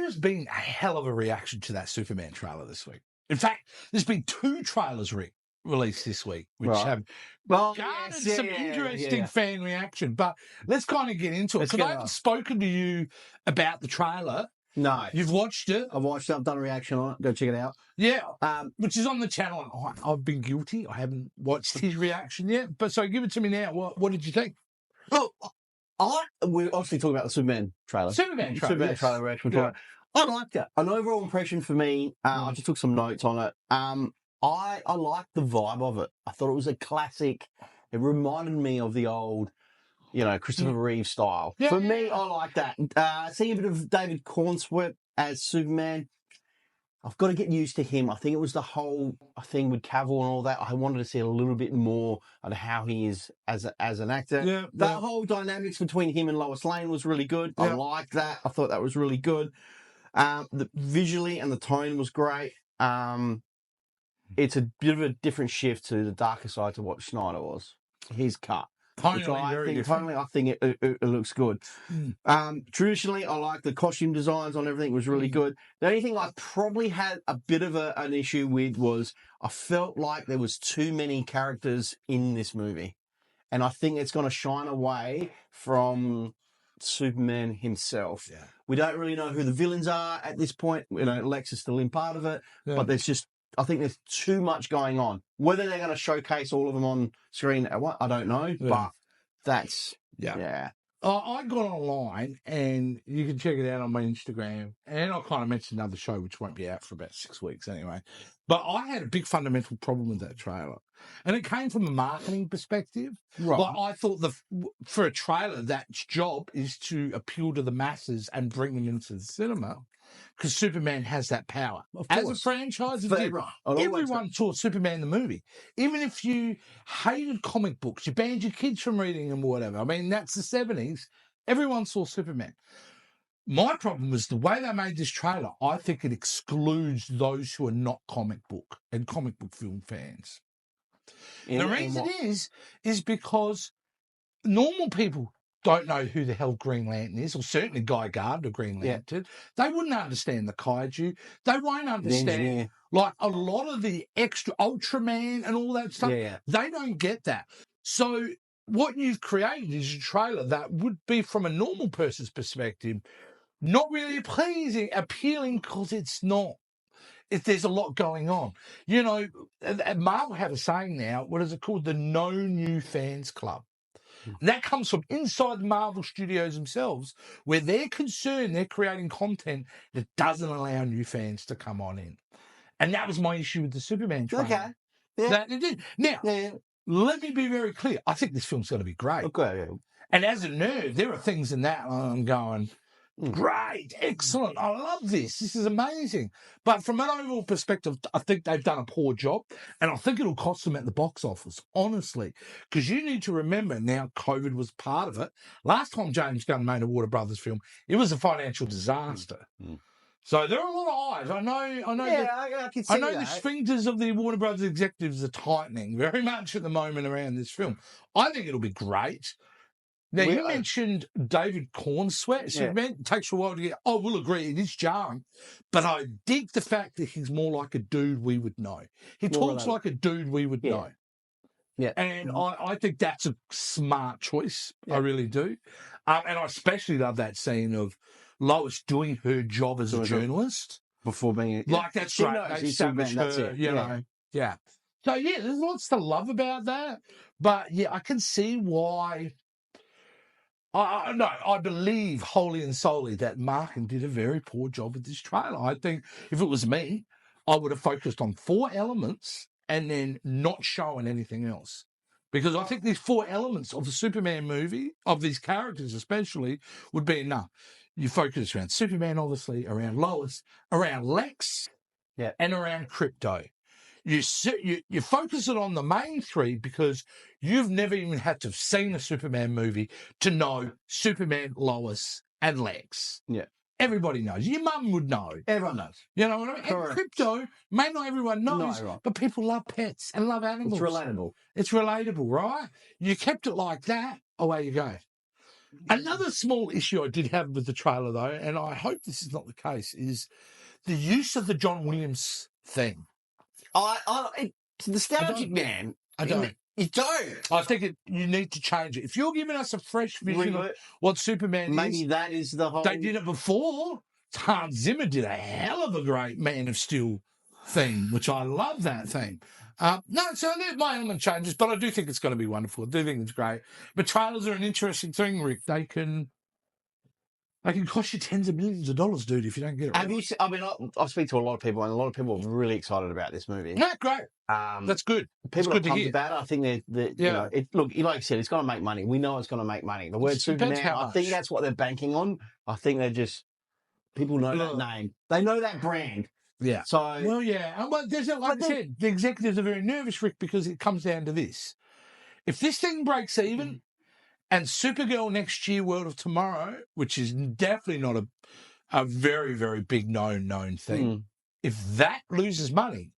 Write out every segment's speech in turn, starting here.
has been a hell of a reaction to that Superman trailer this week. In fact, there's been 2 trailers released this week, which have garnered some interesting fan reaction. But let's kind of get into it, because I haven't spoken to you about the trailer. No. You've watched it. I've watched it. I've done a reaction on it. Go check it out. Yeah, which is on the channel. I've been guilty. I haven't watched his reaction yet. But so give it to me now. What did you think? Well, we're obviously talking about the Superman trailer. Superman trailer reaction. Yeah. I liked it. An overall impression for me, I just took some notes on it. I liked the vibe of it. I thought it was a classic. It reminded me of the old, Christopher Reeve style. Yeah, for me, I like that. Seeing a bit of David Cornsworth as Superman, I've got to get used to him. I think it was the whole thing with Cavill and all that. I wanted to see a little bit more of how he is as an actor. Yeah, that whole dynamics between him and Lois Lane was really good. I liked that. I thought that was really good. Visually and the tone was great. It's a bit of a different shift to the darker side to what Snyder was. His cut. Tonally, I think it looks good. Traditionally, I like the costume designs on everything. Was really good. The only thing I probably had a bit of an issue with was I felt like there was too many characters in this movie, and I think it's going to shine away from Superman himself. Yeah. We don't really know who the villains are at this point. Lex is still in part of it, but I think there's too much going on. Whether they're going to showcase all of them on screen at what, I don't know, but that's, I got online, and you can check it out on my Instagram, and I kind of mentioned another show which won't be out for about 6 weeks anyway. But I had a big fundamental problem with that trailer, and it came from a marketing perspective. Right. Like, I thought for a trailer, that job is to appeal to the masses and bring them into the cinema, because Superman has that power. As a franchise, everyone saw Superman the movie. Even if you hated comic books, you banned your kids from reading them or whatever. I mean, that's the 70s. Everyone saw Superman. My problem was the way they made this trailer. I think it excludes those who are not comic book and comic book film fans. The reason is because normal people don't know who the hell Green Lantern is, or certainly Guy Gardner Green Lantern. They wouldn't understand the kaiju. They won't understand like a lot of the extra Ultraman and all that stuff. They don't get that. So what you've created is a trailer that would be, from a normal person's perspective, not really appealing, because it's not. There's a lot going on. Marvel have a saying now. What is it called? The No New Fans Club. And that comes from inside the Marvel Studios themselves, where they're concerned they're creating content that doesn't allow new fans to come on in. And that was my issue with the Superman trailer. Okay. Yeah. That it did. Now, let me be very clear. I think this film's going to be great. Okay. And as a nerd, there are things in that I'm going, great, excellent, I love this. This is amazing. But from an overall perspective, I think they've done a poor job, and I think it'll cost them at the box office, honestly. Because you need to remember now, COVID was part of it. Last time James Gunn made a Warner Brothers film, it was a financial disaster. So there are a lot of eyes. I know. Yeah, I can see I know that. the sphincters of the Warner Brothers executives are tightening very much at the moment around this film. I think it'll be great. Now, you mentioned David Cornsweat. Superman. It takes you a while to get, we'll agree, it is jarring. But I dig the fact that he's more like a dude we would know. He talks like a dude we would know. Yeah. And I think that's a smart choice. I really do. And I especially love that scene of Lois doing her job as a journalist. Before being... Like, that's great. They established her, you know. Yeah. So, there's lots to love about that. But, I can see why... I believe wholly and solely that Markin did a very poor job with this trailer. I think if it was me, I would have focused on 4 elements and then not showing anything else. Because I think these 4 elements of the Superman movie, of these characters especially, would be enough. You focus around Superman, obviously, around Lois, around Lex, and around Crypto. You focus it on the main 3 because you've never even had to have seen a Superman movie to know Superman, Lois, and Lex. Yeah. Everybody knows. Your mum would know. Everyone knows. You know what I mean? And Crypto, may not everyone knows, but people love pets and love animals. It's relatable. It's relatable, right? You kept it like that, away you go. Another small issue I did have with the trailer, though, and I hope this is not the case, is the use of the John Williams thing. It's nostalgic, man. I don't. You don't. I think you need to change it. If you're giving us a fresh vision of what Superman is... Maybe that is the whole... They did it before. Hans Zimmer did a hell of a great Man of Steel theme, which I love that theme. So my element changes, but I do think it's going to be wonderful. I do think it's great. But trailers are an interesting thing, Rick. They can cost you tens of millions of dollars, dude, if you don't get it. Have you seen, I speak to a lot of people, and a lot of people are really excited about this movie. Yeah, great. That's good. People are pumped about it. I think that you know, look, like I said, it's going to make money. We know it's going to make money. The word Superman, I think that's what they're banking on. I think they're just people know that name. They know that brand. Yeah. So there's like I said, the executives are very nervous, Rick, because it comes down to this: if this thing breaks even, and Supergirl next year, World of Tomorrow, which is definitely not a very, very big known thing, if that loses money,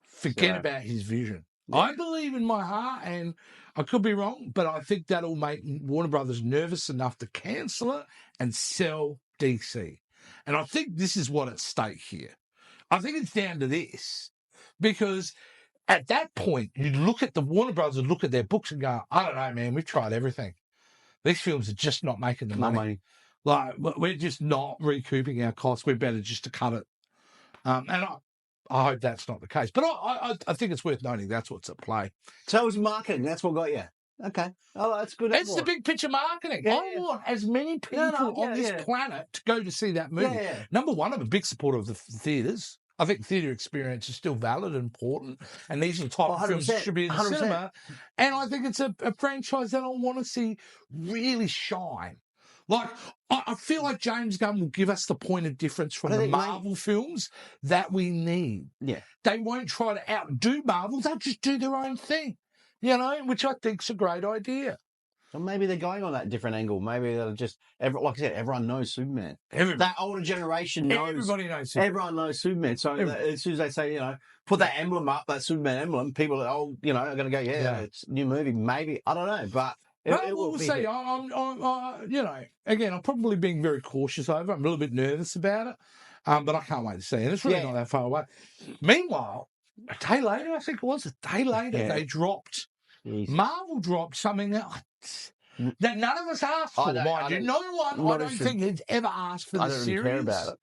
forget about his vision. Yeah. I believe in my heart, and I could be wrong, but I think that'll make Warner Brothers nervous enough to cancel it and sell DC. And I think this is what at stake here. I think it's down to this, because at that point, you look at the Warner Brothers and look at their books and go, I don't know, man, we've tried everything. These films are just not making the money. Like, we're just not recouping our costs. We're better just to cut it. And I hope that's not the case. But I think it's worth noting that's what's at play. So it was marketing. That's what got you. Okay. Oh, that's good. It's the big picture marketing. Yeah, I want as many people on this planet to go to see that movie. Yeah. Number one, I'm a big supporter of the theatres. I think theatre experience is still valid and important, and these are the type of films that should be in the cinema. And I think it's a franchise that I want to see really shine. Like, I feel like James Gunn will give us the point of difference from the Marvel films that we need. Yeah. They won't try to outdo Marvel. They'll just do their own thing, you know, which I think's a great idea. So maybe they're going on that different angle. Maybe they'll just, like I said, everyone knows Superman. That older generation knows. Everybody knows Superman. Everyone knows Superman. So as soon as they say, you know, put that emblem up, that Superman emblem, people are, you know, are going to go, it's a new movie. Maybe. I don't know. But we'll see. I'm, you know, again, I'm probably being very cautious over it. I'm a little bit nervous about it. But I can't wait to see it. And it's really not that far away. Meanwhile, a day later, I think it was, they dropped, Marvel dropped something that none of us asked for. Mind you, no one, I don't think has ever asked for the series. I don't care about it.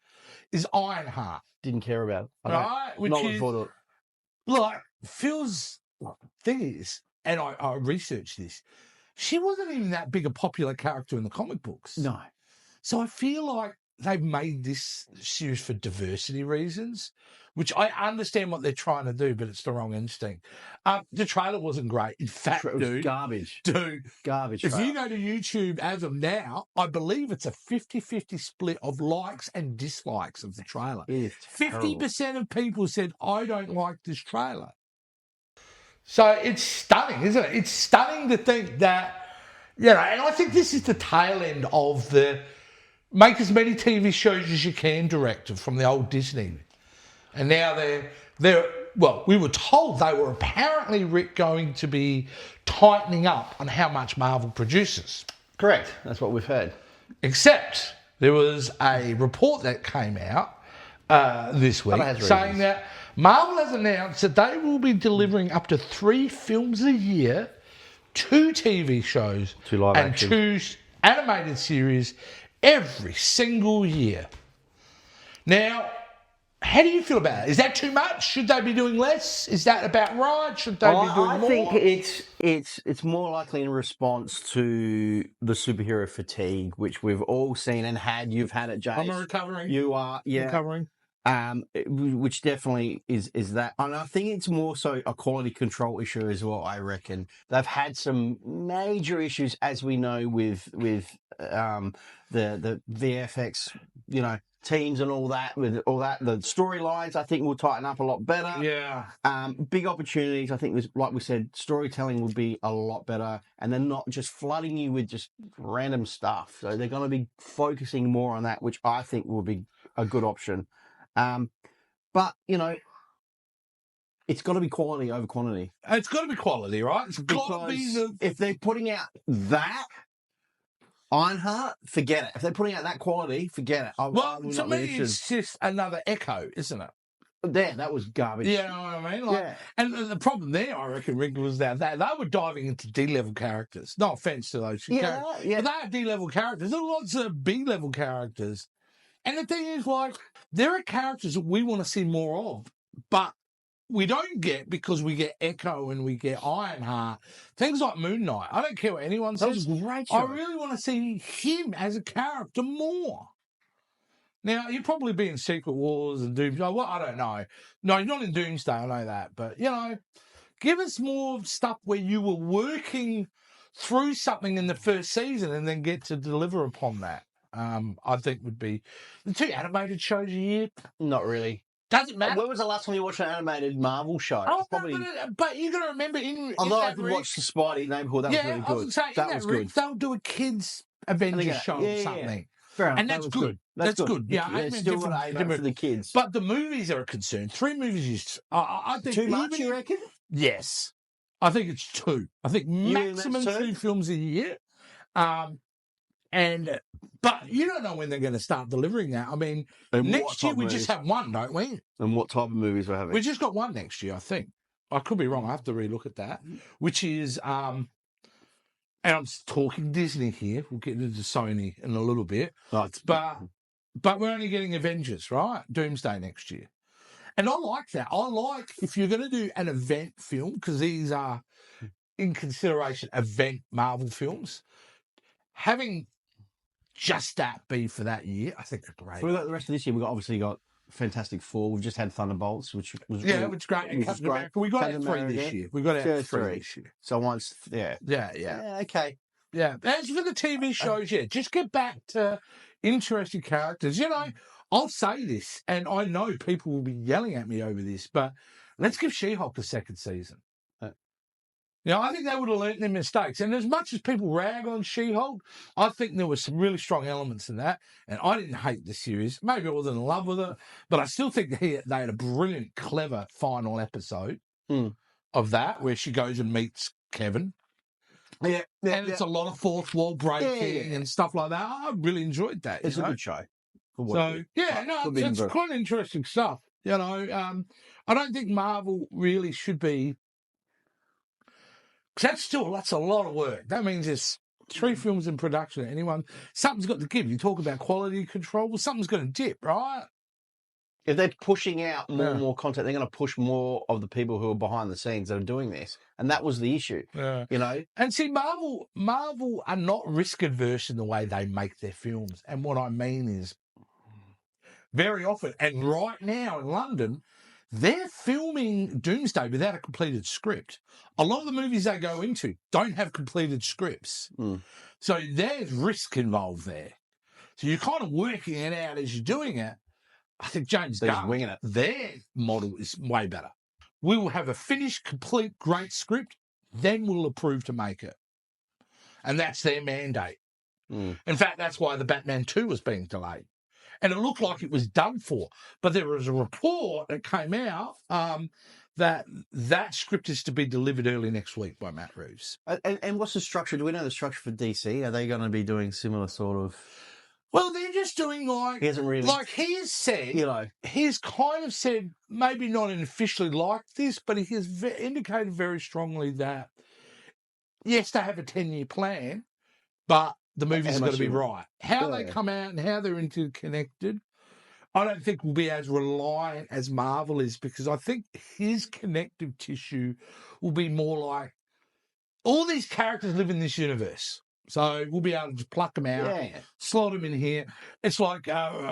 Is Ironheart. Didn't care about it. Right? Which is, like, Phil's thing is, and I researched this, she wasn't even that big a popular character in the comic books. No. So I feel like they've made this series for diversity reasons, which I understand what they're trying to do, but it's the wrong instinct. The trailer wasn't great. In fact, it was garbage. Dude. Garbage. If you go to YouTube as of now, I believe it's a 50-50 split of likes and dislikes of the trailer. 50% of people said, I don't like this trailer. So it's stunning, isn't it? It's stunning to think that, you know, and I think this is the tail end of the make as many TV shows as you can directive from the old Disney. And now they're well, we were told they were apparently, Rick, going to be tightening up on how much Marvel produces. Correct. That's what we've heard. Except there was a report that came out this week saying that Marvel has announced that they will be delivering up to 3 films a year, 2 TV shows, 2 live action, 2 animated series every single year. Now, how do you feel about it? Is that too much? Should they be doing less? Is that about right? Should they be doing more? I think it's more likely in response to the superhero fatigue, which we've all seen and had. You've had it, James. I'm recovering. You are, recovering. Which definitely is that, and I think it's more so a quality control issue as well. I reckon they've had some major issues, as we know, with the VFX, you know, teams and all that. With all that, the storylines I think will tighten up a lot better. Yeah. Big opportunities. I think there's, like we said, storytelling will be a lot better, and they're not just flooding you with just random stuff. So they're going to be focusing more on that, which I think will be a good option. But, you know, it's got to be quality over quantity. It's got to be quality, right? It's got to be if they're putting out that, Ironheart, forget it. If they're putting out that quality, forget it. Well, to me, it's just another Echo, isn't it? There, that was garbage. You know what I mean? Like, and the problem there, I reckon, Rick, was that they were diving into D-level characters. No offense to those characters, but they are D-level characters. There are lots of B-level characters. And the thing is, like, there are characters that we want to see more of, but we don't get because we get Echo and we get Ironheart. Things like Moon Knight. I don't care what anyone says. That was a great show. I really want to see him as a character more. Now, he'll probably be in Secret Wars and Doomsday. Well, I don't know. No, he's not in Doomsday, I know that. But, you know, give us more stuff where you were working through something in the first season and then get to deliver upon that. I think would be the 2 animated shows a year. Not really. Doesn't matter. When was the last time you watched an animated Marvel show? Oh, probably... but you got to remember... Although I did watch the Spidey Neighborhood, that was really good. I was saying, that was good. They'll do a kids' Avengers show or something. Fair enough. And that's good. That's good. Yeah, it's still different for the kids. But the movies are a concern. 3 movies, I think... Too much, you reckon? Yes. I think it's 2. I think maximum 2 films a year. But you don't know when they're going to start delivering that. I mean, next year we just have 1, don't we? And what type of movies we're having? We just got 1 next year, I think. I could be wrong. I have to relook at that. Which is, and I'm talking Disney here. We'll get into Sony in a little bit. But we're only getting Avengers, right? Doomsday next year. And I like that. I like if you're going to do an event film, because these are, in consideration, event Marvel films, having just that be for that year, I think they're great. So we've got the rest of this year. We've obviously got Fantastic Four. We've just had Thunderbolts, which was which is great. And Captain America. We got out 3 this year. We got out 3 this year. So once, Yeah, okay. Yeah. As for the TV shows, just get back to interesting characters. You know, I'll say this, and I know people will be yelling at me over this, but let's give She-Hulk a 2nd season. You know, I think they would have learned their mistakes. And as much as people rag on She-Hulk, I think there were some really strong elements in that. And I didn't hate the series. Maybe I wasn't in love with it, but I still think they had a brilliant, clever final episode of that, where she goes and meets Kevin. And it's a lot of fourth wall breaking and stuff like that. I really enjoyed that. It's a good show. So, it's quite interesting stuff. You know, I don't think Marvel really should be... That's a lot of work. That means there's 3 films in production. Something's got to give. You talk about quality control. Well, something's going to dip, right? If they're pushing out more and more content, they're going to push more of the people who are behind the scenes that are doing this. And that was the issue, you know? And see, Marvel are not risk adverse in the way they make their films. And what I mean is, very often, and right now in London, they're filming Doomsday without a completed script. A lot of the movies they go into don't have completed scripts. So there's risk involved there. So you're kind of working it out as you're doing it. I think James Gunn, winging it. Their model is way better. We will have a finished, complete, great script, then we'll approve to make it. And that's their mandate. In fact, that's why the Batman 2 was being delayed. And it looked like it was done for. But there was a report that came out that script is to be delivered early next week by Matt Reeves. And what's the structure? Do we know the structure for DC? Are they going to be doing similar sort of... Well, they're just doing he hasn't really... Like he has said, he's kind of said, maybe not officially like this, but he has indicated very strongly that, yes, they have a 10-year plan, but the movie's got to be right. How they come out and how they're interconnected, I don't think will be as reliant as Marvel is, because I think his connective tissue will be more like all these characters live in this universe. So we'll be able to just pluck them out, slot them in here. It's like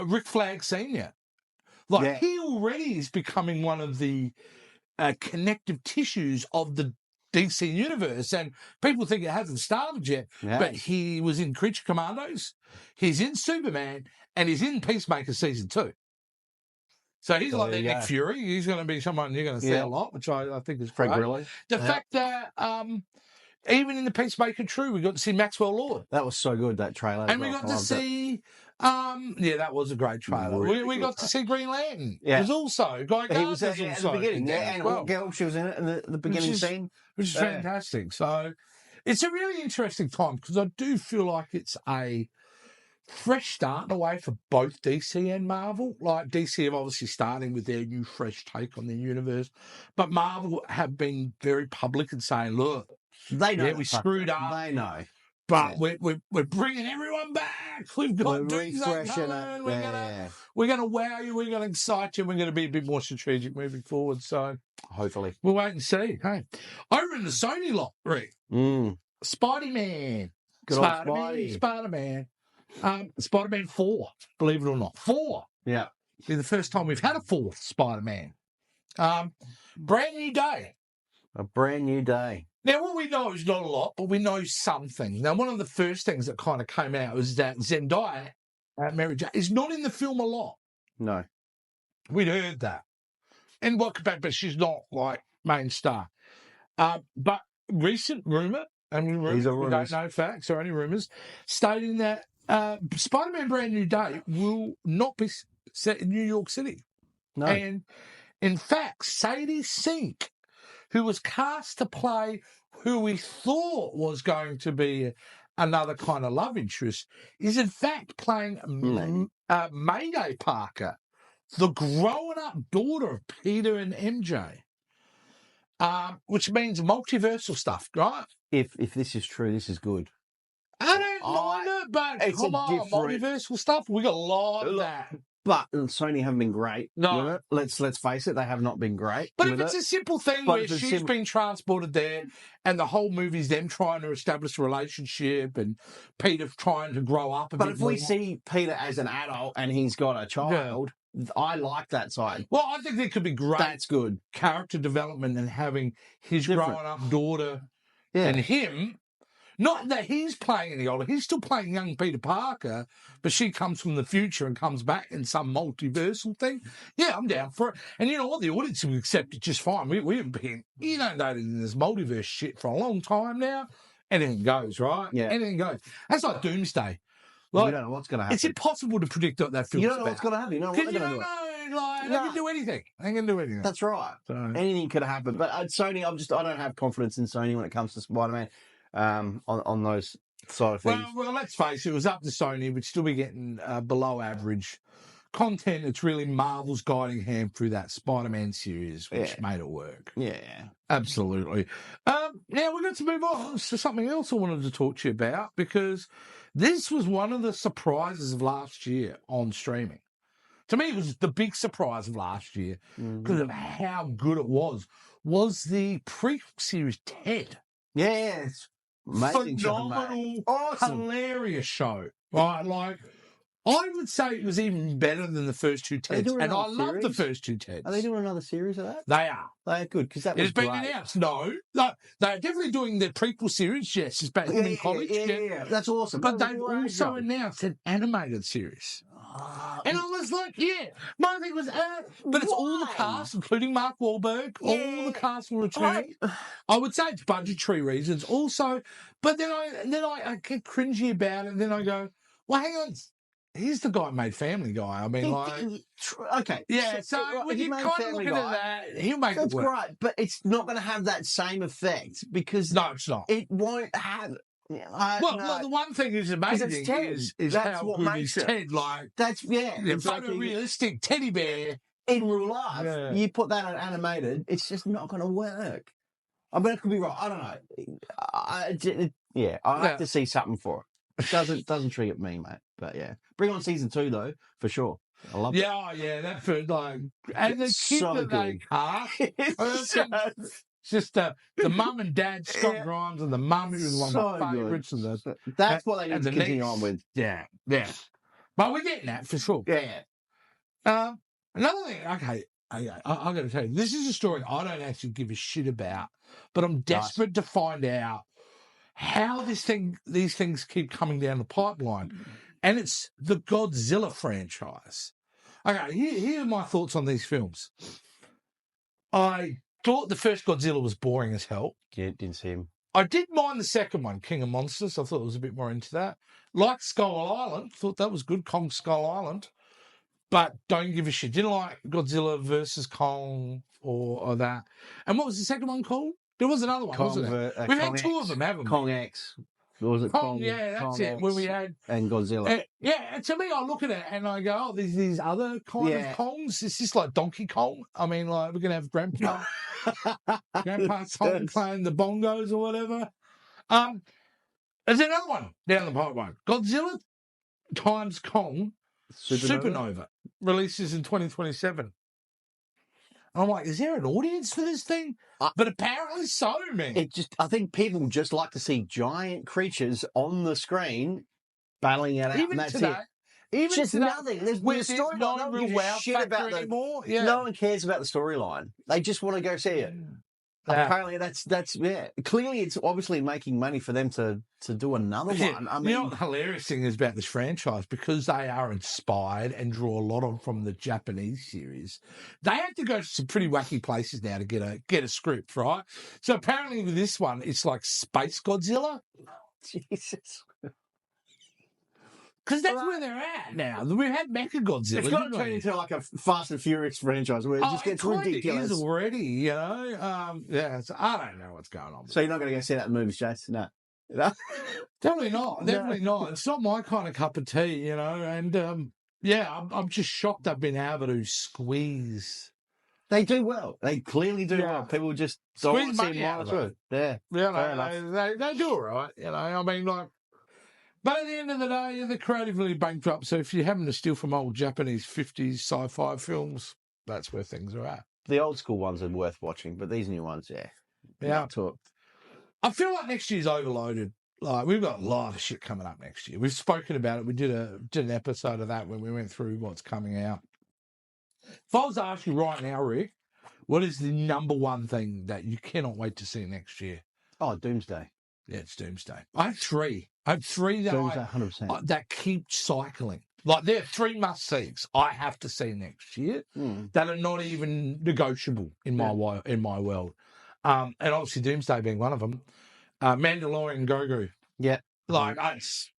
Rick Flag Sr. He already is becoming one of the connective tissues of the DC universe, and people think it hasn't started yet, but he was in Creature Commandos, he's in Superman, and he's in Peacemaker Season 2. So he's like Nick Fury. He's going to be someone you're going to see a lot, which I think is great. The fact that even in the Peacemaker 2, we got to see Maxwell Lord. That was so good, that trailer. And we got to see... that was a great trailer. We got to see Green Lantern. Yeah. It was also... Guy Gardner was at the beginning. And girl, she was in it in the beginning scene. Which is fantastic. So, It's a really interesting time because I do feel like it's a fresh start in a way for both DC and Marvel. Like DC are obviously starting with their new fresh take on their universe, but Marvel have been very public and saying, look, they know we screwed up. They know. But we're bringing everyone back. We've got Doomsday coming. We're gonna wow you. We're gonna excite you. We're gonna be a bit more strategic moving forward. So hopefully we'll wait and see. Hey, over in the Sony lot, Rick. Spider-Man. Good old Spidey. Spider-Man. Spider-Man 4. Believe it or not, 4. Yeah, be the first time we've had a 4th Spider-Man. Brand new day. A brand new day. Now, what we know is not a lot, but we know something. Now, one of the first things that kind of came out was that Zendaya, Mary Jane, is not in the film a lot. No. We'd heard that. And what but she's not, like, main star. But recent rumour, and we don't know facts or any rumours, stating that Spider-Man Brand New Day will not be set in New York City. No. And, in fact, Sadie Sink, who was cast to play who we thought was going to be another kind of love interest, is in fact playing Mayday Parker, the grown-up daughter of Peter and MJ, which means multiversal stuff, right? If this is true, this is good. I don't mind it, but it's come on, multiversal stuff, we got a lot of that. But Sony haven't been great with it. Let's face it, they have not been great. But if it's a simple thing where she's been transported there and the whole movie's them trying to establish a relationship and Peter trying to grow up a bit more. But if we see Peter as an adult and he's got a child, I like that side. Well, I think there could be great That's good. character development and having his grown-up daughter and him. Not that he's playing any older. He's still playing young Peter Parker, but she comes from the future and comes back in some multiversal thing. Yeah, I'm down for it. And you know what? The audience will accept it just fine. We haven't been inundated in this multiverse shit for a long time now. Anything goes, right? Yeah. Anything goes. That's like Doomsday. Like, we don't know what's going to happen. It's impossible to predict what that film's You don't know what's going to happen. You know what they're going to do. They can do anything. They can do anything. That's right. So. Anything could happen. But Sony, I don't have confidence in Sony when it comes to Spider-Man. On those side of things. Well, let's face it, was up to Sony. We'd still be getting below average content. It's really Marvel's guiding hand through that Spider-Man series, which made it work. Yeah. Absolutely. Now we're going to move on to something else I wanted to talk to you about, because this was one of the surprises of last year on streaming. To me, it was the big surprise of last year because of how good it was the prequel series Ted. Yes. Amazing phenomenal, hilarious show. Right, like I would say it was even better than the first two Teds, and I love the first two Teds. Are they doing another series of that? They are. They are good because that was been announced. No, they're definitely doing the prequel series. Yes, it's back in college. Yeah, that's awesome. But they've also announced an animated series. And I was like, my thing was, but it's all the cast, including Mark Wahlberg, all the cast will return. I would say it's budgetary reasons also, but then I get cringy about it, and then I go, well, hang on, he's the guy who made Family Guy. I mean, okay. Yeah, so when you kind of look at that, he'll make it work. That's great, but it's not going to have that same effect because... No, it's not. It won't have... Well, the one thing is amazing is how what good is Ted. Like that's the photorealistic teddy bear in real life. Yeah. You put that on animated, it's just not going to work. I mean, it could be right. I don't know. I have to see something for it. It doesn't trigger me, mate. But bring on season 2 though, for sure. I love it. Yeah, that for like, and the kid that they cast. Just the mum and dad, Scott Grimes, and the mum who was one of my favourites. That's what they need to continue on with. Yeah. But we're getting that for sure. Yeah. Another thing, okay, I got to tell you, this is a story I don't actually give a shit about, but I'm desperate to find out how these things keep coming down the pipeline. And it's the Godzilla franchise. Okay, here are my thoughts on these films. I thought the first Godzilla was boring as hell. Yeah, didn't see him. I did mind the second one, King of Monsters. I thought it was a bit more into that. Liked Skull Island. Thought that was good, Kong Skull Island. But don't give a shit. Didn't like Godzilla versus Kong or that. And what was the second one called? There was another one, wasn't there? We've had two of them, haven't we? Kong X. Was it Kong? Yeah, that's Kong it. X When we had and Godzilla. and to me, I look at it and I go, "Oh, there's these other kind of Kongs. It's just like Donkey Kong. I mean, like we're gonna have Grandpa Kong playing the bongos or whatever." There's another one down the pipeline. Godzilla times Kong Supernova releases in 2027. I'm like, is there an audience for this thing? But apparently so, man. I think people just like to see giant creatures on the screen battling it out. Even and that's today. It. Even just today, nothing. There's storyline. No one gives a shit about anymore. Yeah. No one cares about the storyline. They just want to go see it. Apparently, that's clearly it's obviously making money for them to do another one. I mean, you know what the hilarious thing is about this franchise, because they are inspired and draw a lot from the Japanese series. They have to go to some pretty wacky places now to get a script, right? So apparently with this one, it's like Space Godzilla. Jesus. Because that's where they're at now. We've had Mechagodzilla. It's got to turn into like a Fast and Furious franchise where it just gets ridiculous. It is already, you know. So I don't know what's going on. So you're not going to go see that in the movies, Jason? No. Definitely not. Definitely not. It's not my kind of cup of tea, you know. And, I'm just shocked they've been able to squeeze. They do well. They clearly do well. People just squeeze money out of it. Yeah. They do all right, you know. I mean, like, but at the end of the day, they're creatively bankrupt. So if you're having to steal from old Japanese 50s sci-fi films, that's where things are at. The old school ones are worth watching, but these new ones, yeah. I feel like next year's overloaded. Like, we've got a lot of shit coming up next year. We've spoken about it. We did an episode of that when we went through what's coming out. If I was to ask you right now, Rick, what is the number one thing that you cannot wait to see next year? Oh, Doomsday. Yeah, it's Doomsday. I have three. That Doomsday, 100%. That keep cycling. Like, there are three must-sees I have to see next year that are not even negotiable in my world. And obviously Doomsday being one of them. Mandalorian Grogu. Yeah. Like, that's...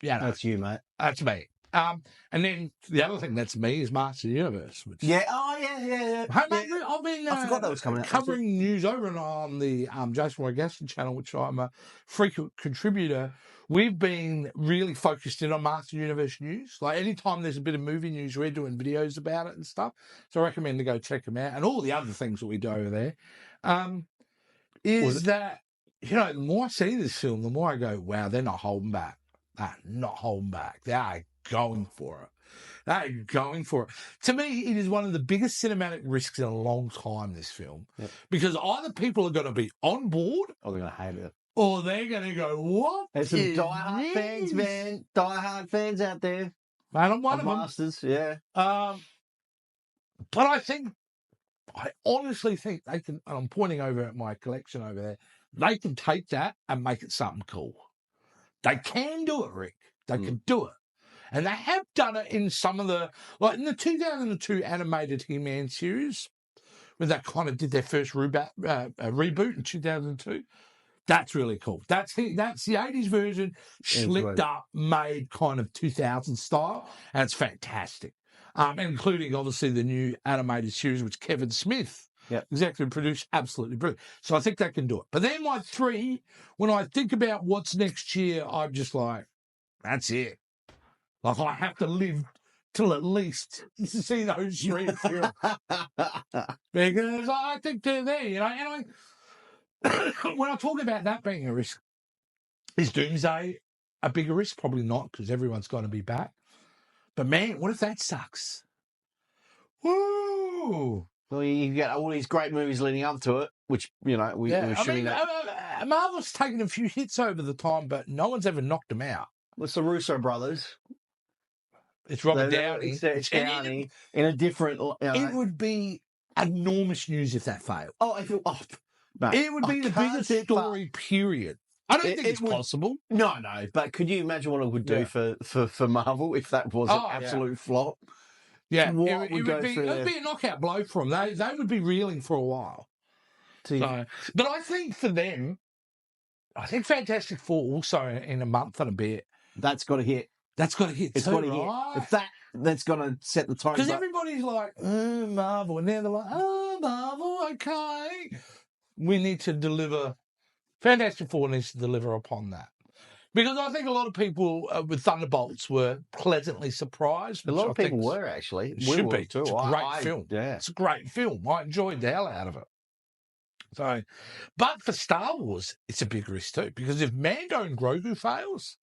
Yeah, that's you, mate. That's me. And then the other thing that's me is Master Universe. Which, yeah. I've been I forgot that was coming out. Covering news over and on the Jason Roy Gaston channel, which I'm a frequent contributor. We've been really focused in on Master Universe news. Like, anytime there's a bit of movie news, we're doing videos about it and stuff. So I recommend to go check them out. And all the other things that we do over there. That, you know, the more I see this film, the more I go, wow, they're not holding back. They're not holding back. They are going for it. They're going for it. To me, it is one of the biggest cinematic risks in a long time, this film. Yep. Because either people are going to be on board, or they're going to hate it. Or they're going to go, what? There's some diehard fans, man. Diehard fans out there. Man, I'm one of them. Masters, yeah. But I honestly think they can, and I'm pointing over at my collection over there, they can take that and make it something cool. They can do it, Rick. They can do it. And they have done it in some of the, like in the 2002 animated He-Man series, when they kind of did their first reboot in 2002. That's really cool. That's the 80s version, slicked up, made kind of 2000 style, and it's fantastic. Including, obviously, the new animated series, which Kevin Smith executive produced, absolutely brilliant. So I think they can do it. But then my three, when I think about what's next year, I'm just like, that's it. Like, I have to live till at least to see those three films. Because I think they're there, you know. And when I talk about that being a risk, is Doomsday a bigger risk? Probably not, because everyone's going to be back. But man, what if that sucks? Woo! Well, you get all these great movies leading up to it, which, you know, we're shooting that. Marvel's taken a few hits over the time, but no one's ever knocked them out. It's the Russo brothers. It's Robert Downey. It's Downey in a different... You know. It would be enormous news if that failed. Mate, it would be the biggest story, period. I don't think it's possible. No, but could you imagine what it would do for Marvel if that was an absolute flop? Yeah, it would be a knockout blow for them. They would be reeling for a while. So, but I think for them, I think Fantastic Four also in a month and a bit. That's got to hit. That's got to hit. It's got to hit. If that's going to set the tone. Because everybody's like, Marvel, and now they're like, Marvel, okay. we need to deliver. Fantastic Four needs to deliver upon that. Because I think a lot of people with Thunderbolts were pleasantly surprised. A lot of people were, actually. It should be. Too. It's a great film. Yeah. It's a great film. I enjoyed the hell out of it. So, but for Star Wars, it's a big risk too. Because if Mando and Grogu fails,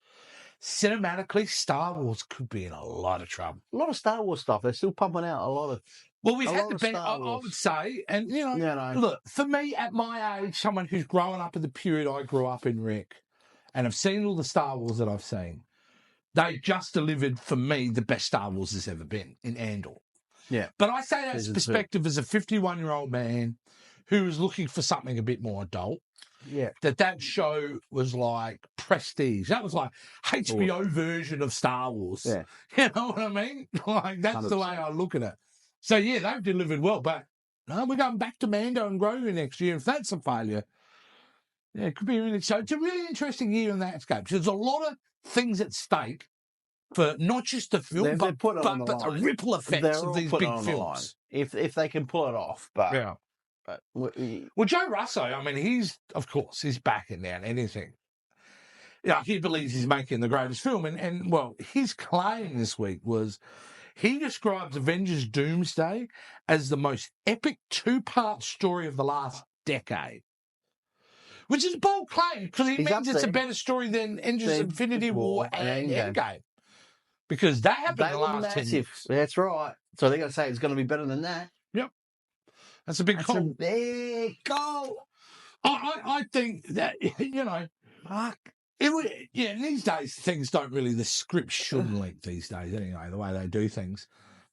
cinematically, Star Wars could be in a lot of trouble. A lot of Star Wars stuff. They're still pumping out a lot of. Well, we've had the best, I would say, and look, for me at my age, someone who's growing up in the period I grew up in, Rick, and I've seen all the Star Wars that I've seen, they just delivered for me the best Star Wars has ever been in Andor. Yeah, but I say that as perspective as a 51-year-old man who was looking for something a bit more adult. Yeah, that show was like prestige. That was like HBO version of Star Wars. Yeah, you know what I mean? Like that's 100%. The way I look at it. So yeah, they've delivered well, but no, we're going back to Mando and Grogu next year. If that's a failure, yeah, it could be really. So it's a really interesting year in that scope. So there's a lot of things at stake for not just the film, but the ripple effects of these big films. If they can pull it off, but yeah. Well, Joe Russo, I mean, he's backing down anything. Yeah, he believes he's making the greatest film. And well, his claim this week was he describes Avengers Doomsday as the most epic 2-part story of the last decade. Which is a bold claim, because he means it's a better story than Avengers Infinity War and Endgame. Because that happened in the last 10 years. That's right. So they're going to say it's going to be better than that. Yep. That's a big call. A big call. I think that, fuck. These days, things don't really, the script shouldn't leak these days anyway, the way they do things.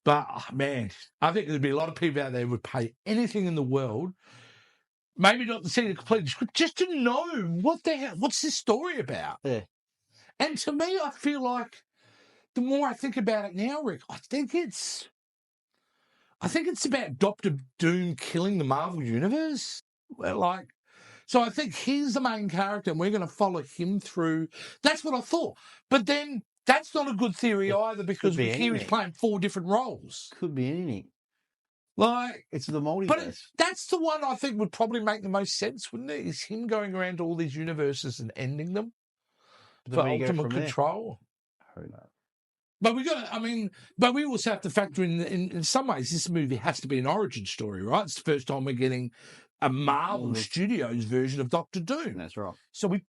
But, man, I think there'd be a lot of people out there who would pay anything in the world, maybe not to see the complete script, just to know what's this story about. Yeah. And to me, I feel like the more I think about it now, Rick, I think it's about Dr. Doom killing the Marvel Universe. So I think he's the main character and we're going to follow him through. That's what I thought. But then that's not a good theory either, because he's playing 4 different roles. Could be anything. It's the multiverse. But that's the one I think would probably make the most sense, wouldn't it? Is him going around to all these universes and ending them for ultimate control. Who knows? But but we also have to factor in some ways, this movie has to be an origin story, right? It's the first time we're getting a Marvel Studios version of Dr. Doom. That's right. So we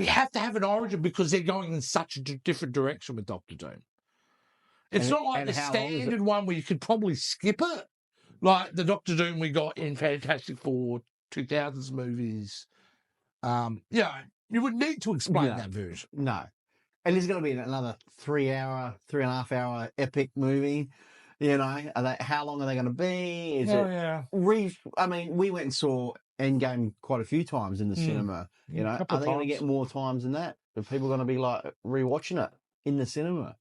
have to have an origin, because they're going in such a different direction with Dr. Doom. It's not like the standard one where you could probably skip it, like the Dr. Doom we got in Fantastic Four 2000s movies. You would need to explain that version. No. And there's going to be another 3.5 hour epic movie. How long are they going to be? We went and saw Endgame quite a few times in the cinema. Are they going to get more times than that? Are people going to be like rewatching it in the cinema?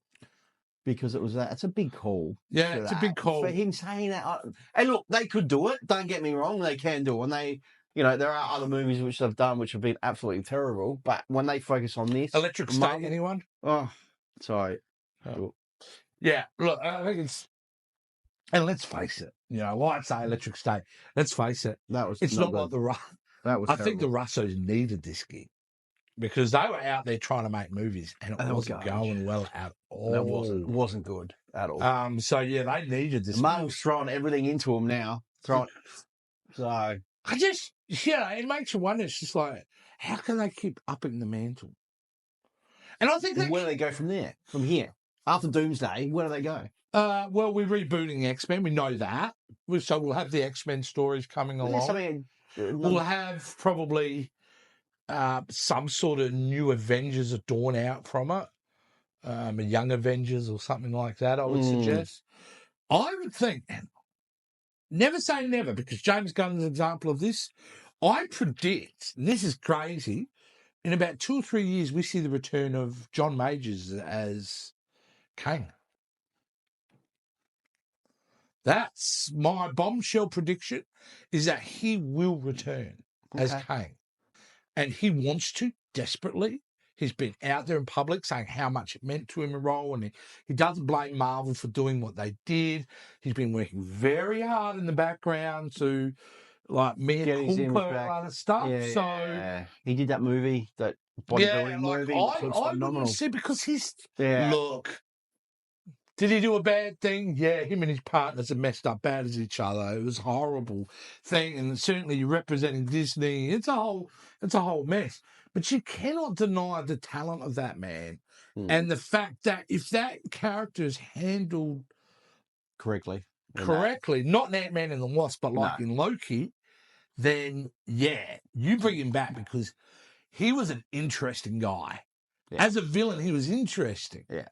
Because it was that. It's a big call. Yeah, it's a big call. For him saying that. And look, they could do it. Don't get me wrong. They can do it. And there are other movies which they've done which have been absolutely terrible. But when they focus on this. Electric State, anyone? Oh, sorry. Oh. Yeah, look, I think it's. And let's face it. I'd say Electric State. Let's face it. It's not like I think the Russos needed this gig, because they were out there trying to make movies and it wasn't going well at all. It wasn't good at all. So yeah, they needed this. Marvel's throwing everything into them now. So I just, it makes you wonder. It's just like, how can they keep upping the mantle? And I think where do they go from there? From here, after Doomsday, where do they go? Well, we're rebooting X-Men. We know that. So we'll have the X-Men stories coming along. We'll have probably some sort of new Avengers dawn out from it. A young Avengers or something like that, I would suggest. I would think, never say never, because James Gunn's an example of this. I predict, and this is crazy, in about 2 or 3 years, we see the return of John Majors as Kang. That's my bombshell prediction, is that he will return as Kang. And he wants to desperately. He's been out there in public saying how much it meant to him a role, and he doesn't blame Marvel for doing what they did. He's been working very hard in the background to like Mia Culpa and other stuff. Yeah, so he did that movie, that bodybuilding movie, which looks phenomenal. See, because he's look. Did he do a bad thing? Yeah, him and his partners are messed up bad as each other. It was a horrible thing, and certainly representing Disney, it's a whole mess. But you cannot deny the talent of that man, and the fact that if that character is handled correctly, not in Ant-Man and the Wasp, but like in Loki, then you bring him back because he was an interesting guy. Yeah. As a villain, he was interesting. Yeah.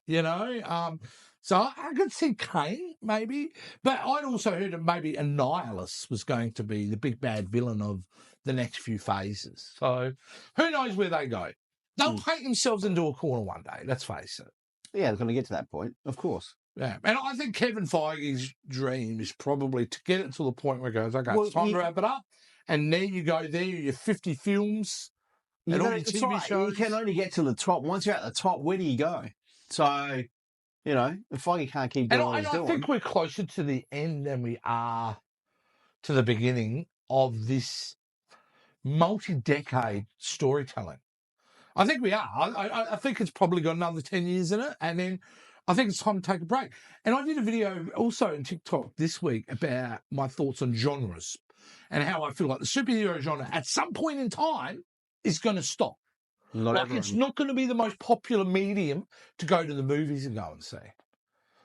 So I could see Kane, maybe. But I'd also heard that maybe Annihilus was going to be the big bad villain of the next few phases. So who knows where they go. They'll paint themselves into a corner one day, let's face it. Yeah, they're going to get to that point, of course. Yeah, and I think Kevin Feige's dream is probably to get it to the point where it goes, okay, it's time to wrap it up. And there you go, there your 50 films and all your TV shows. You can only get to the top. Once you're at the top, where do you go? So... if Feige can't keep doing what he's doing. I think we're closer to the end than we are to the beginning of this multi-decade storytelling. I think we are. I think it's probably got another 10 years in it, and then I think it's time to take a break. And I did a video also on TikTok this week about my thoughts on genres and how I feel like the superhero genre at some point in time is going to stop. It's not going to be the most popular medium to go to the movies and go and see.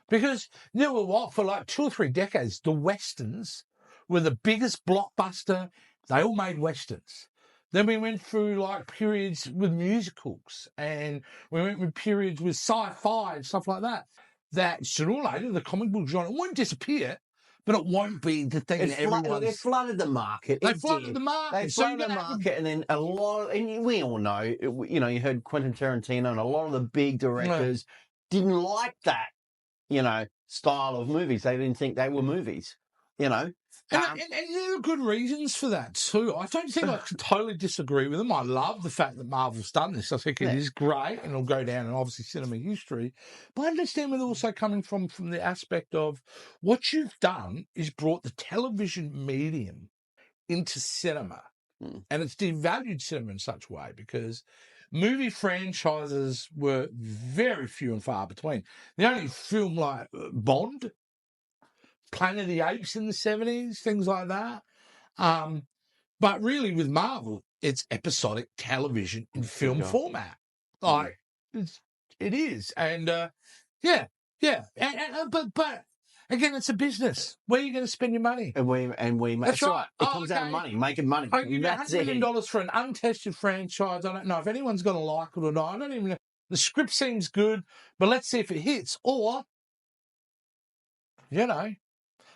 Because, for like 2 or 3 decades, the Westerns were the biggest blockbuster. They all made Westerns. Then we went through like periods with musicals, and we went with periods with sci-fi and stuff like that. That sooner or later, the comic book genre won't disappear, but it won't be the thing that everyone... They flooded the market. They flooded the market. And then a lot... And we all know, you heard Quentin Tarantino and a lot of the big directors didn't like that, style of movies. They didn't think they were movies, And there are good reasons for that too. I don't think I can totally disagree with them. I love the fact that Marvel's done this. I think it is great, and it'll go down in obviously cinema history. But I understand where they're also coming from the aspect of what you've done is brought the television medium into cinema, and it's devalued cinema in such a way because movie franchises were very few and far between. The only film like Bond, Planet of the Apes in the 70s, things like that. But really with Marvel, it's episodic television in film format. Like, it is. And, but again, it's a business. Where are you going to spend your money? That's right. It comes out of money, making money. I give you $100 million for an untested franchise. I don't know if anyone's going to like it or not. I don't even know. The script seems good, but let's see if it hits. Or,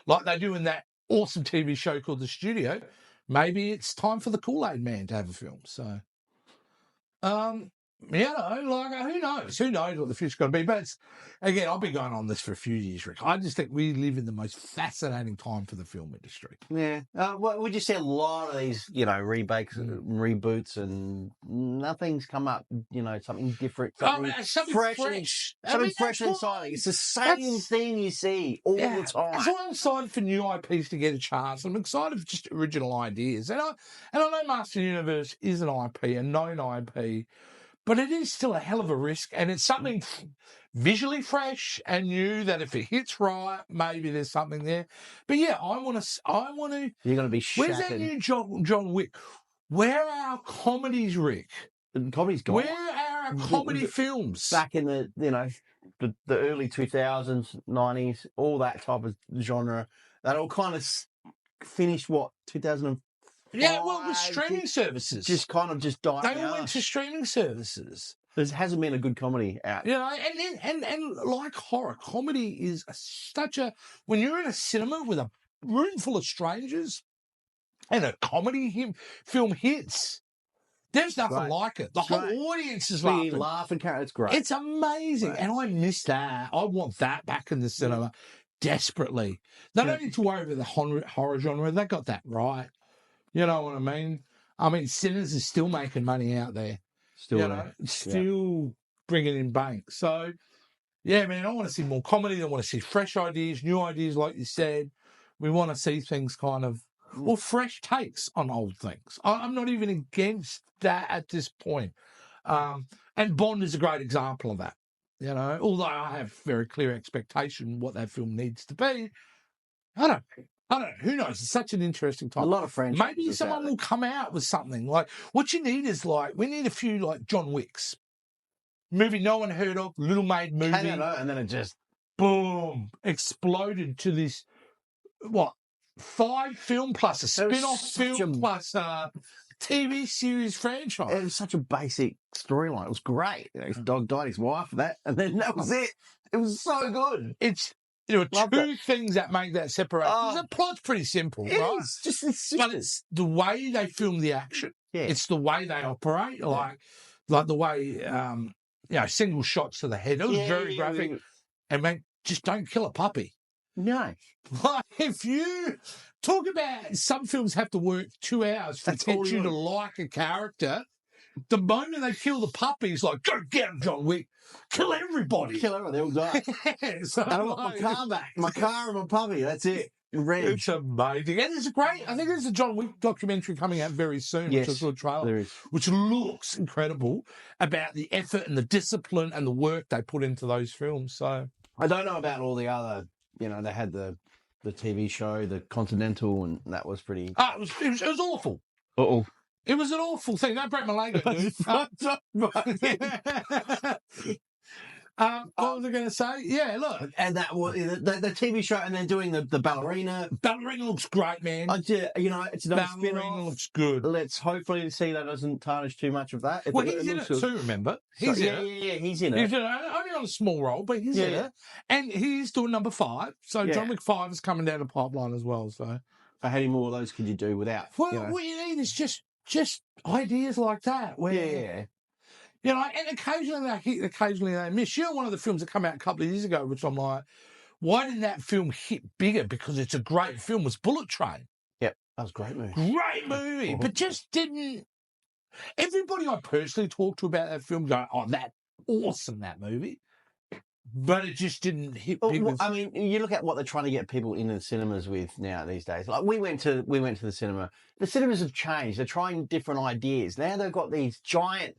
like they do in that awesome TV show called The Studio, maybe it's time for the Kool-Aid Man to have a film. So, who knows? Who knows what the future's going to be? But again, I've been going on this for a few years, Rick. I just think we live in the most fascinating time for the film industry. Yeah. Would you see a lot of these, reboots and nothing's come up, something different, something fresh. Something fresh and exciting. It's the same thing you see all the time. So I'm excited for new IPs to get a chance. I'm excited for just original ideas. And I know Master Universe is an IP, a known IP, but it is still a hell of a risk, and it's something visually fresh and new that if it hits right, maybe there's something there. But yeah, I want to. You're going to be shattered. Where's that new John Wick? Where are our comedies, Rick? The comedy's gone. Where are our comedy films? Back in the early 2000s, 90s, all that type of genre, that all kind of finished, 2005? Yeah, well, with streaming services. Just kind of just died out. They all went to streaming services. There hasn't been a good comedy out. And like horror, comedy is when you're in a cinema with a room full of strangers and a comedy film hits, there's nothing like it. The whole audience is laughing. It's great. It's amazing. Right. And I miss that. I want that back in the cinema desperately. They don't need to worry about the horror genre. They got that right. You know what I mean? Sinners is still making money out there. Still bringing in bank. So, yeah, man, I want to see more comedy. I want to see fresh ideas, new ideas, like you said. We want to see things kind of or fresh takes on old things. I'm not even against that at this point. And Bond is a great example of that. You know, although I have very clear expectation what that film needs to be, I don't know. Who knows? It's such an interesting time. A lot of franchises. Maybe someone will come out with something. Like, what you need is, like, we need a few, like, John Wicks. Movie no one heard of, little made movie. And then it just... boom, exploded to this, 5 film plus a spin-off film plus a TV series franchise. It was such a basic storyline. It was great. His dog died, his wife, and then that was it. It was so good. There are two things that make that separate. The plot's pretty simple, right? But it's the way they film the action. Yeah. It's the way they operate, like the way, single shots to the head. It was very graphic. And, mate, just don't kill a puppy. No. Like, if you talk about some films have to work 2 hours to get you to like a character, the moment they kill the puppy, it's like, go get him, John Wick. Kill everybody. Kill everyone. They all die. So I want my car back. My car and my puppy. That's it. It's amazing. And it's great. I think there's a John Wick documentary coming out very soon, which is a good trailer. There is. Which looks incredible about the effort and the discipline and the work they put into those films. So I don't know about all the other, they had the TV show, the Continental, and that was pretty... it was awful. Uh-oh. It was an awful thing. Don't break my leg, dude. What was I going to say? Yeah, look. And that was the TV show, and then doing the ballerina. Ballerina looks great, man. It's another Ballerina looks good. Let's hopefully see that doesn't tarnish too much of that. Well, he's in it too, remember? He's in it. Yeah, he's in it. He's in it. Only on a small role, but he's in it. And he's doing number 5. So John Wick 5 is coming down the pipeline as well. So how many more of those could you do without? Well, what you need is just ideas like that. Where, and occasionally they hit, occasionally they miss. One of the films that came out a couple of years ago, which I'm like, why didn't that film hit bigger? Because it's a great film, was Bullet Train. Yep, that was a great movie. Great movie, but just didn't... Everybody I personally talked to about that film go, that's awesome, that movie. But it just didn't hit big. Well, I mean, you look at what they're trying to get people into the cinemas with now these days. Like, we went to the cinema. The cinemas have changed. They're trying different ideas. Now they've got these giant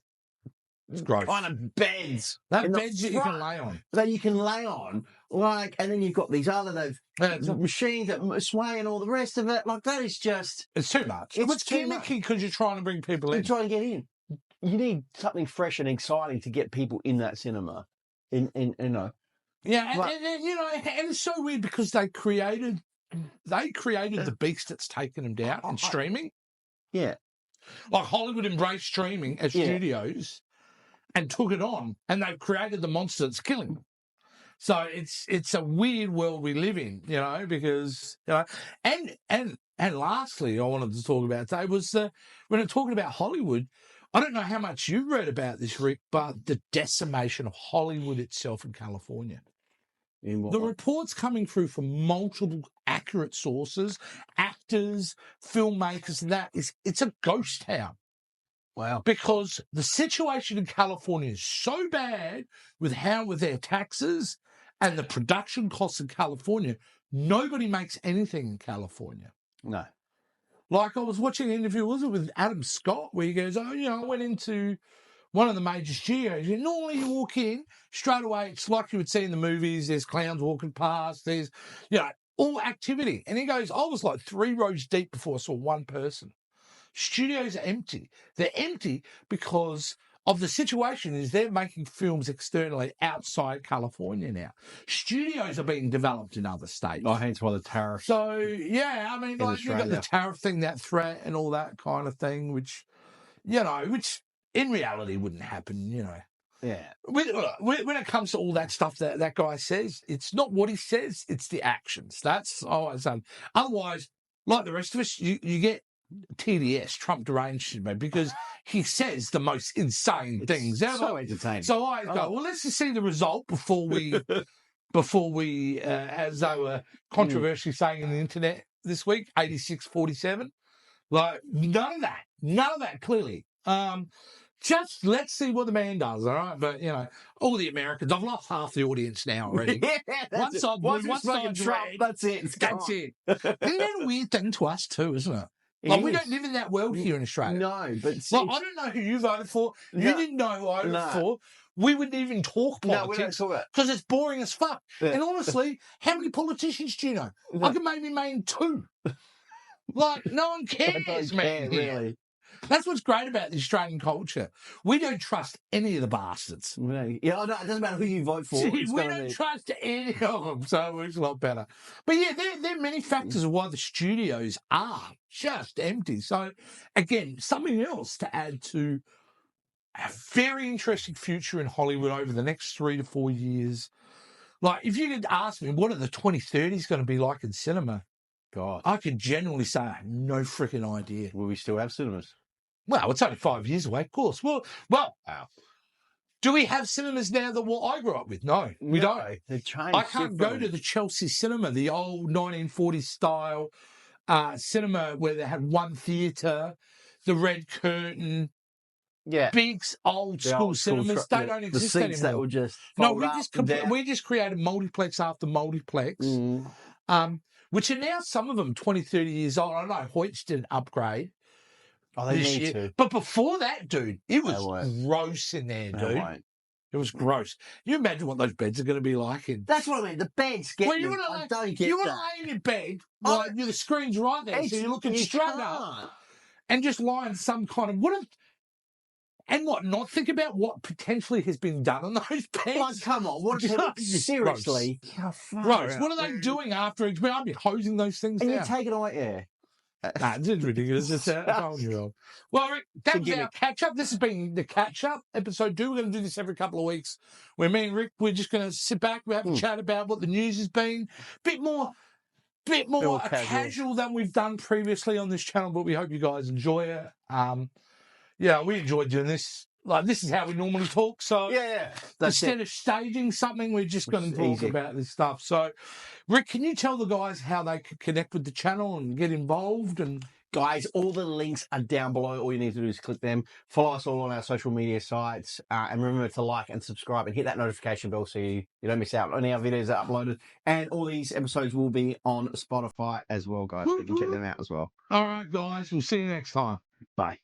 kind of beds. Beds that you can lay on. That you can lay on. Like, and then you've got these other machines that sway and all the rest of it. Like, that is just... It's too much. It's gimmicky because you're trying to bring people in. You're trying to get in. You need something fresh and exciting to get people in that cinema. Yeah, and it's so weird because they created the beast that's taken them down in streaming. Yeah. Like Hollywood embraced streaming as studios and took it on, and they've created the monster that's killing them. So it's a weird world we live in, because and lastly, I wanted to talk about today was when I'm talking about Hollywood. I don't know how much you've read about this, Rick, but the decimation of Hollywood itself in California. The reports coming through from multiple accurate sources, actors, filmmakers, and it's a ghost town. Wow. Because the situation in California is so bad with their taxes and the production costs in California, nobody makes anything in California. No. Like, I was watching an interview, was it with Adam Scott, where he goes, I went into one of the major studios. And normally you walk in, straight away, it's like you would see in the movies, there's clowns walking past, there's, all activity. And he goes, I was like 3 rows deep before I saw one person. Studios are empty. They're empty because of the situation is they're making films externally outside California now. Studios are being developed in other states. Oh, hence why the tariffs. So, I mean, like, you've got the tariff thing, that threat and all that kind of thing, which in reality wouldn't happen, Yeah. When it comes to all that stuff that guy says, it's not what he says, it's the actions. That's all I said. Otherwise, like the rest of us, you get TDS, Trump deranged, because he says the most insane things. So entertaining. So I go, well, let's just see the result before we, as they were controversially saying on the internet this week, 86-47. Like, none of that, clearly. Just let's see what the man does, all right? But, all the Americans, I've lost half the audience now already. One side blue, one side Trump, red. That's it. That's it. Isn't that a weird thing to us too, isn't it? Like, we don't live in that world here in Australia. No, but... Like, I don't know who you voted for. No, you didn't know who I voted for. We wouldn't even talk politics. No, we don't talk about it. Because it's boring as fuck. Yeah. And honestly, how many politicians do you know? No. I can maybe name 2. Like, no one cares, man. Really. That's what's great about the Australian culture. We don't trust any of the bastards. Yeah, I know. It doesn't matter who you vote for. We don't trust any of them, so it's a lot better. But yeah, there are many factors of why the studios are just empty. So, again, something else to add to a very interesting future in Hollywood over the next 3 to 4 years. Like, if you could ask me, what are the 2030s going to be like in cinema? God, I can genuinely say I have no freaking idea. Will we still have cinemas? Well, it's only 5 years away, of course. Well, do we have cinemas now that I grew up with? No, we don't. They've changed. I can't go to the Chelsea cinema, the old 1940s style cinema where they had one theatre, the red curtain. Yeah, big old school cinemas. They don't exist anymore. The seats that would just we just created multiplex after multiplex, which are now some of them 20, 30 years old. I know Hoyts did an upgrade. Oh, they need to. But before that, dude, it was gross in there, dude. It was gross. You imagine what those beds are going to be like? That's what I mean. The beds get you. I don't get you want to lay in your bed, like the screen's right there, so you're looking straight up, and just lie in some kind of not think about what potentially has been done on those beds. Like, come on, seriously? Gross. What are they doing after? I'd be hosing those things down. And you take it away, yeah. Nah, it's ridiculous. It's a 12-year-old. Well, Rick, that was our catch-up. This has been the catch-up, episode 2. We're going to do this every couple of weeks, where me and Rick, we're just going to sit back, we have a chat about what the news has been. Bit more casual than we've done previously on this channel, but we hope you guys enjoy it. Yeah, we enjoy doing this. Like, this is how we normally talk. So instead of staging something, we're just going to talk about this stuff. So, Rick, can you tell the guys how they can connect with the channel and get involved? And guys, all the links are down below. All you need to do is click them. Follow us all on our social media sites. And remember to like and subscribe and hit that notification bell so you don't miss out on any of our videos that are uploaded. And all these episodes will be on Spotify as well, guys. You can check them out as well. All right, guys. We'll see you next time. Bye.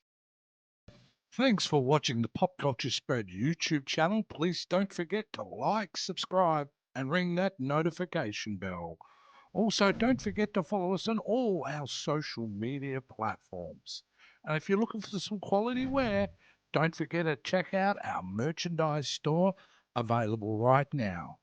Thanks for watching the Pop Culture Spread YouTube channel. Please don't forget to like, subscribe, and ring that notification bell. Also, don't forget to follow us on all our social media platforms. And if you're looking for some quality wear, don't forget to check out our merchandise store available right now.